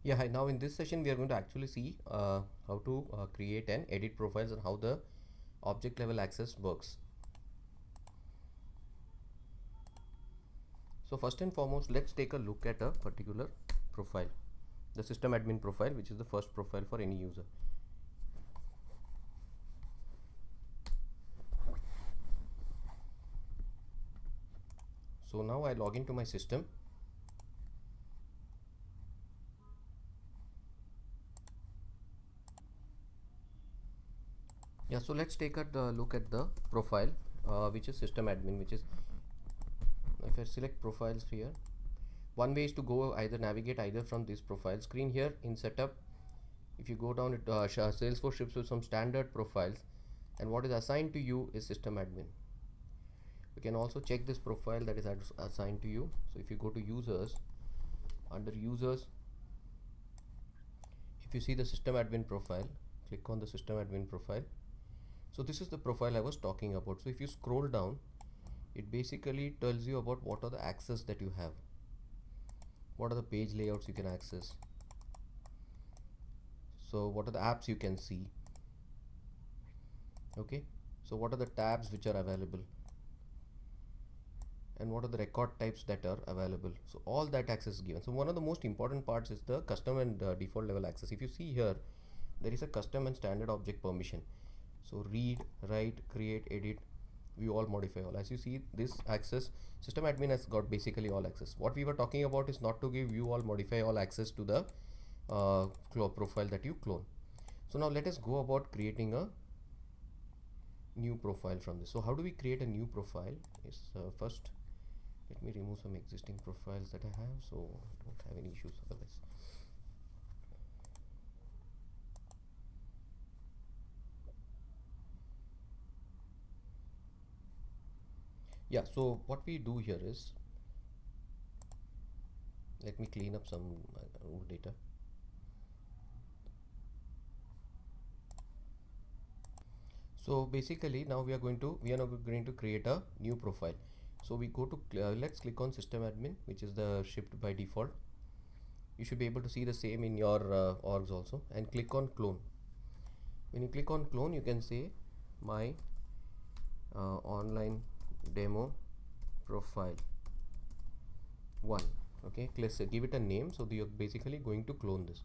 Yeah, hi. Now in this session, we are going to actually see how to create and edit profiles and how the object level access works. So first and foremost, let's take a look at a particular profile, the system admin profile, which is the first profile for any user. So now I log into my system. Yeah, so let's take a look at the profile, which is system admin, which is, if I select profiles here, one way is to go either navigate either from this profile screen here in setup. If you go down, Salesforce ships with some standard profiles, and what is assigned to you is system admin. You can also check this profile that is assigned to you. So if you go to users, under users, if you see the system admin profile, click on the system admin profile. So this is the profile I was talking about. So if you scroll down, it basically tells you about what are the access that you have, what are the page layouts you can access, so what are the apps you can see, okay, so what are the tabs which are available, and what are the record types that are available. So all that access is given. So one of the most important parts is the custom and default level access. If you see here, there is a custom and standard object permission. So read, write, create, edit, view all, modify all. As you see, this access, system admin has got basically all access. What we were talking about is not to give view all, modify all access to the profile that you clone. So now let us go about creating a new profile from this. So how do we create a new profile? Is first, let me remove some existing profiles that I have, so I don't have any issues otherwise. Yeah, so what we do here is, let me clean up some old data. So basically now we are now going to create a new profile. So we go to let's click on system admin, which is the shipped by default. You should be able to see the same in your orgs also, and click on clone. When you click on clone, you can say my online demo profile 1. Okay, let's give it a name. So you're basically going to clone this.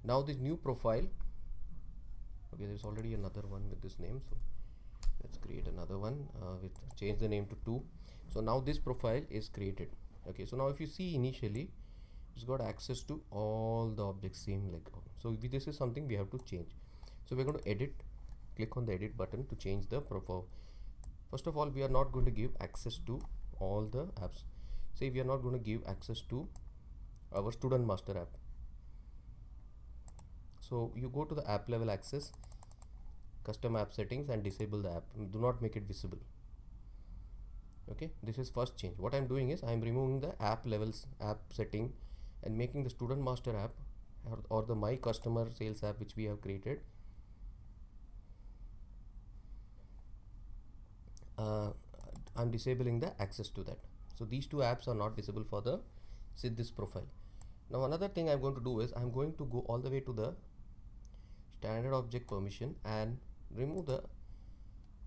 Now this new profile, okay, there's already another one with this name, so let's create another one with change the name to 2. So now this profile is created. Okay, so now if you see initially, it's got access to all the objects same like. So this is something we have to change. So we're going to edit, click on the edit button to change the profile. First of all, we are not going to give access to all the apps. Say we are not going to give access to our student master app. So you go to the app level access, custom app settings, and disable the app. Do not make it visible. Okay, this is first change. What I'm doing is I'm removing the app levels app setting and making the student master app or the my customer sales app which we have created I'm disabling the access to that. So these two apps are not visible for the this profile. Now another thing I'm going to do is I'm going to go all the way to the standard object permission and remove the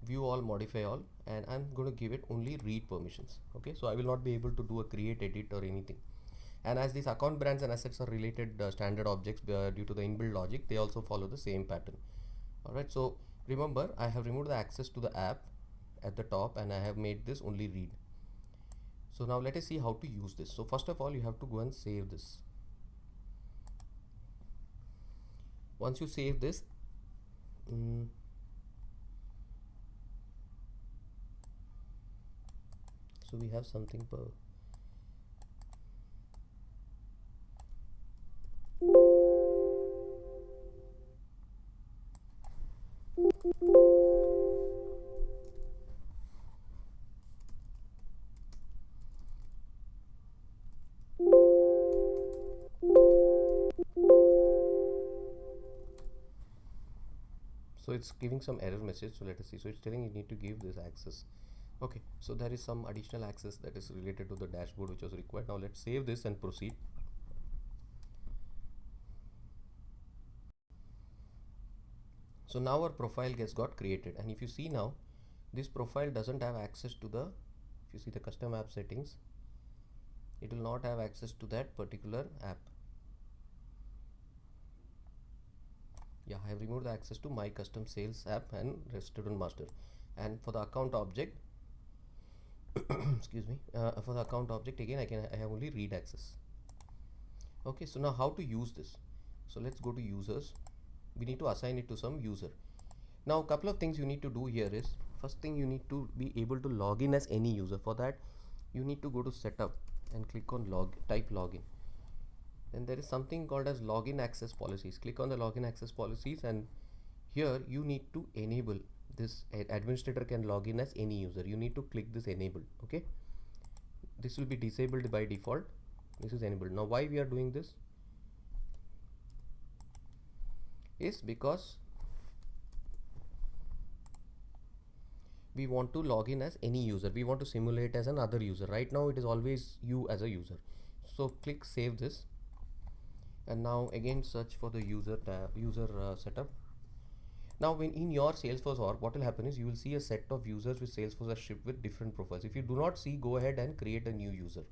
view all, modify all, and I'm going to give it only read permissions. Okay, so I will not be able to do a create, edit or anything. And as these account brands and assets are related standard objects due to the inbuilt logic, they also follow the same pattern. Alright, so remember I have removed the access to the app at the top and I have made this only read. So now let us see how to use this. So first of all, you have to go and save this. Once you save this, so we have something per so it's giving some error message. So let us see. So it's telling you need to give this access. Okay, so there is some additional access that is related to the dashboard which was required. Now let's save this and proceed. So now our profile gets got created, and if you see now, this profile doesn't have access to the, if you see the custom app settings, it will not have access to that particular app. Yeah, I have removed the access to my custom sales app and student master. And for the account object, excuse me, for the account object again, I have only read access. Okay, so now how to use this? So let's go to users. We need to assign it to some user. Now a couple of things you need to do here is, first thing, you need to be able to log in as any user. For that you need to go to setup and click on type login. Then there is something called as login access policies. Click on the login access policies, and here you need to enable this. Administrator can log in as any user. You need to click this enable. Okay, this will be disabled by default. This is enabled. Now why we are doing this is because we want to log in as any user. We want to simulate as another user. Right now it is always you as a user. So click save this, and now again search for the user tab, setup. Now when in your Salesforce org, what will happen is you will see a set of users with Salesforce are shipped with different profiles. If you do not see, go ahead and create a new user.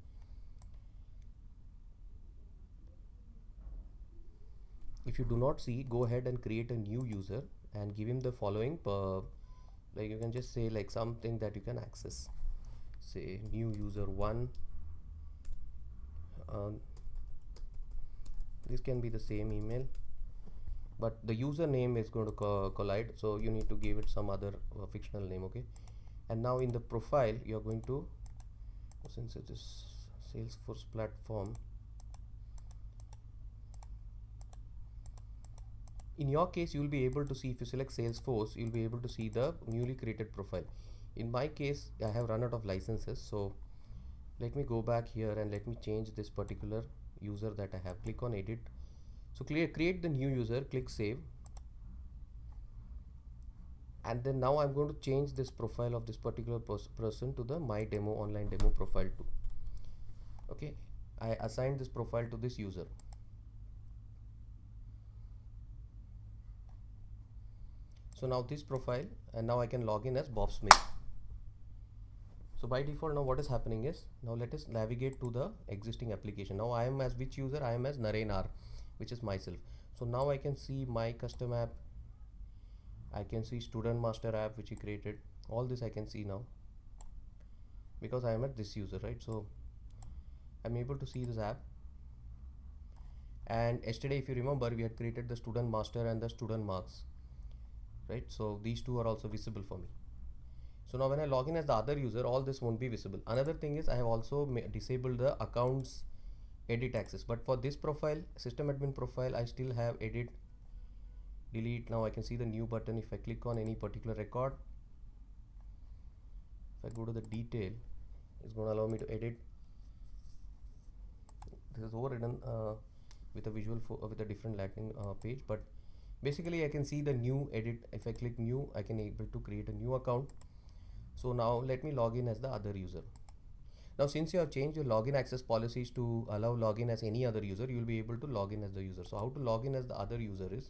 If you do not see, go ahead and create a new user and give him the following, like you can just say like something that you can access. Say new user 1. This can be the same email, but the username is going to collide, so you need to give it some other fictional name. Okay, and now in the profile you are going to, since it is Salesforce platform, in your case you will be able to see, if you select Salesforce, you will be able to see the newly created profile. In my case I have run out of licenses, so let me go back here and let me change this particular user that I have. Click on edit. So create the new user, click save, and then now I'm going to change this profile of this particular person to the my demo online demo profile too. Okay, I assigned this profile to this user. So now this profile, and now I can log in as Bob Smith. So by default now what is happening is, now let us navigate to the existing application. Now I am as which user? I am as Naren R, which is myself. So now I can see my custom app, I can see student master app which he created. All this I can see now because I am at this user, right? So I'm able to see this app. And yesterday, if you remember, we had created the student master and the student marks, right? So these two are also visible for me. So now when I log in as the other user, all this won't be visible. Another thing is I have also disabled the accounts edit access, but for this profile, system admin profile, I still have edit, delete. Now I can see the new button. If I click on any particular record, if I go to the detail, it's going to allow me to edit. This is overridden with a visual with a different landing page, but basically I can see the new edit. If I click new, I can able to create a new account. So now let me log in as the other user. Now since you have changed your login access policies to allow login as any other user, you will be able to log in as the user. So how to log in as the other user is,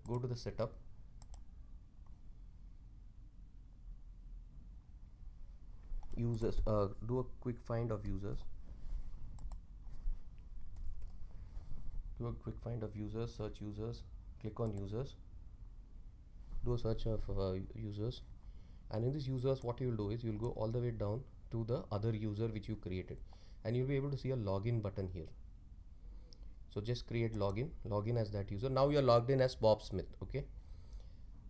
go to the setup, users, do a quick find of users, do a quick find of users, search users, click on users, do a search of users, and in this users what you will do is you will go all the way down to the other user which you created, and you'll be able to see a login button here. So just create login as that user. Now you're logged in as Bob Smith. Okay,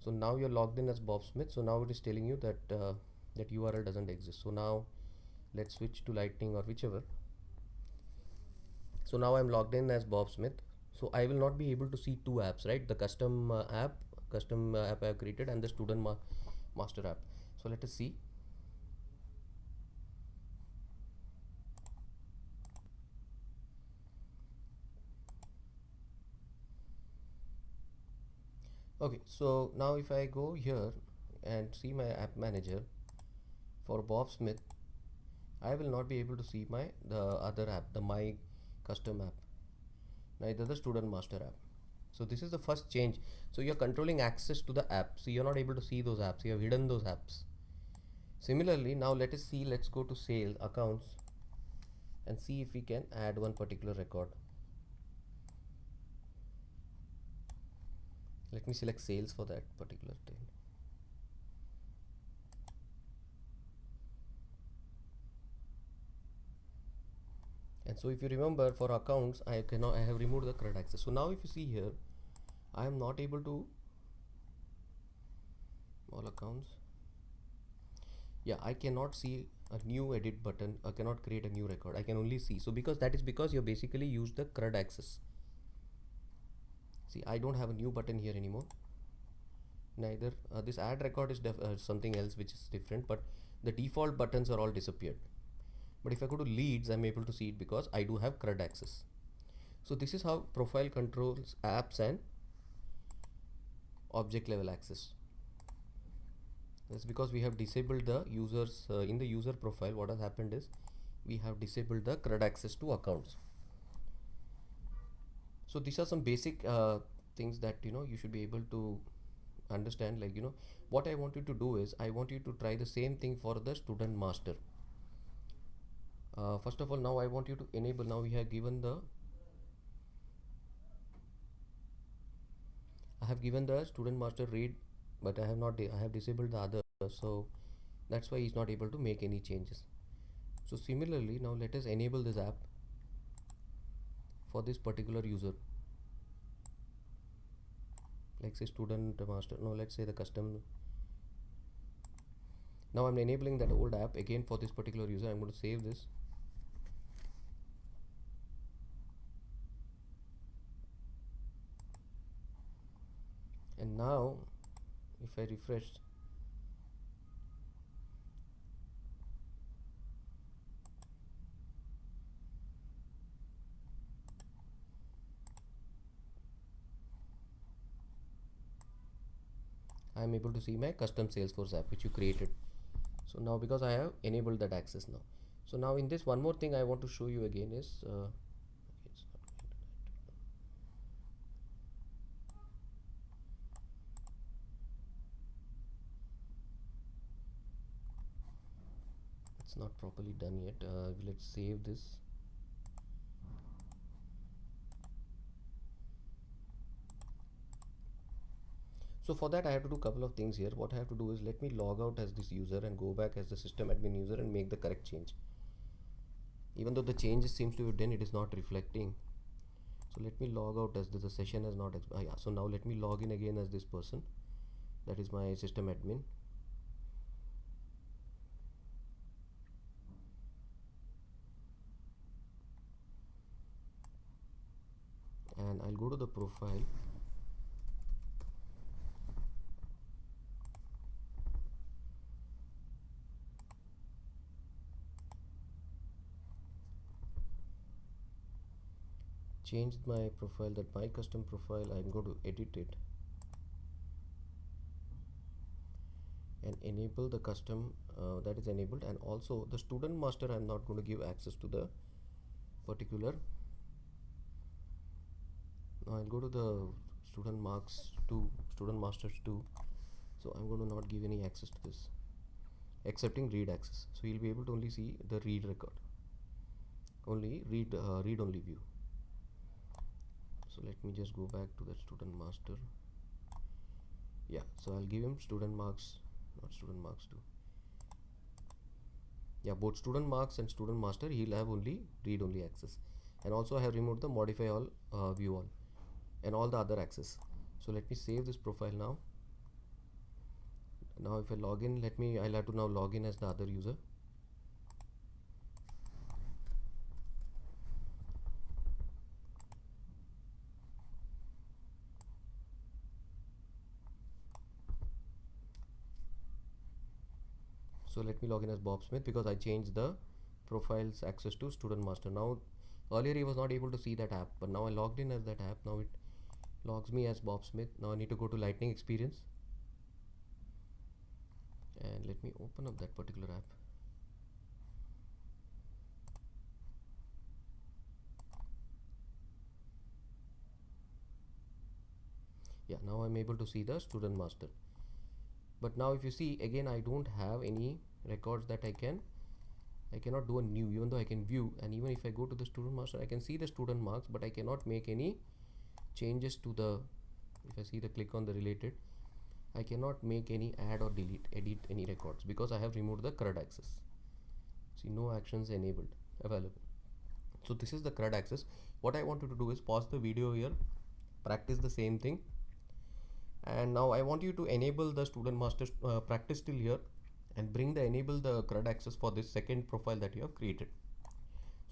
so now you're logged in as Bob Smith. So now it is telling you that that URL doesn't exist. So now let's switch to Lightning or whichever. So now I'm logged in as Bob Smith. So I will not be able to see two apps, right? The custom app I have created, and the student master app. So let us see. Okay, so now if I go here and see my app manager for Bob Smith, I will not be able to see the other app, the my custom app, neither the student master app. So this is the first change. So you're controlling access to the app, so you're not able to see those apps, you have hidden those apps. Similarly, now let us see, let's go to sale accounts and see if we can add one particular record. Let me select sales for that particular thing. And so if you remember, for accounts I have removed the CRUD access. So now if you see here, I am not able to all accounts. Yeah, I cannot see a new edit button. I cannot create a new record. I can only see. So because that is because you basically used the CRUD access. See, I don't have a new button here anymore. Neither this add record is something else which is different, but the default buttons are all disappeared. But if I go to leads, I'm able to see it because I do have CRUD access. So this is how profile controls apps and object level access. That's because we have disabled the users in the user profile. What has happened is we have disabled the CRUD access to accounts. So these are some basic things that you should be able to understand. Like what I want you to do is I want you to try the same thing for the student master. First of all, now I want you to enable. Now we have given the I have given the student master read, but I have not I have disabled the other, so that's why he's not able to make any changes. So similarly, now let us enable this app for this particular user, like say student master. No, let's say the custom. Now I'm enabling that old app again for this particular user. I'm going to save this. And now if I refresh, I am able to see my custom Salesforce app which you created. So now because I have enabled that access now. So now in this, one more thing I want to show you again is it's not going to it's not properly done yet. Let's save this. So for that I have to do a couple of things here. What I have to do is let me log out as this user and go back as the system admin user and make the correct change. Even though the change seems to be done, it is not reflecting. So let me log out as the session has not yeah. So now let me log in again as this person, that is my system admin. And I'll go to the profile. Changed my profile, that my custom profile. I'm going to edit it and enable the custom that is enabled, and also the student master I'm not going to give access to the particular. Now I'll go to the student marks to student masters 2. So I'm going to not give any access to this, excepting read access. So you'll be able to only see the read record, only read only view. So let me just go back to the student master. Yeah, so I'll give him student marks, not student marks 2. Yeah, both student marks and student master, he'll have only read only access. And also I have removed the modify all, view all, and all the other access. So let me save this profile now. Now if I log in, I'll have to now log in as the other user. So let me log in as Bob Smith because I changed the profiles access to student master. Now earlier he was not able to see that app, but now I logged in as that app. Now it logs me as Bob Smith. Now I need to go to Lightning Experience and let me open up that particular app. Yeah, now I'm able to see the student master. But now if you see again, I don't have any records that I cannot do a new, even though I can view, and even if I go to the student master, I can see the student marks, but I cannot make any changes to the, if I see the click on the related, I cannot make any add or delete, edit any records because I have removed the CRUD access. See, no actions enabled available. So this is the CRUD access. What I want you to do is pause the video here, practice the same thing, and now I want you to enable the student master practice till here and bring the enable the CRUD access for this second profile that you have created.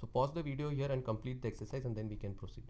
So pause the video here and complete the exercise, and then we can proceed.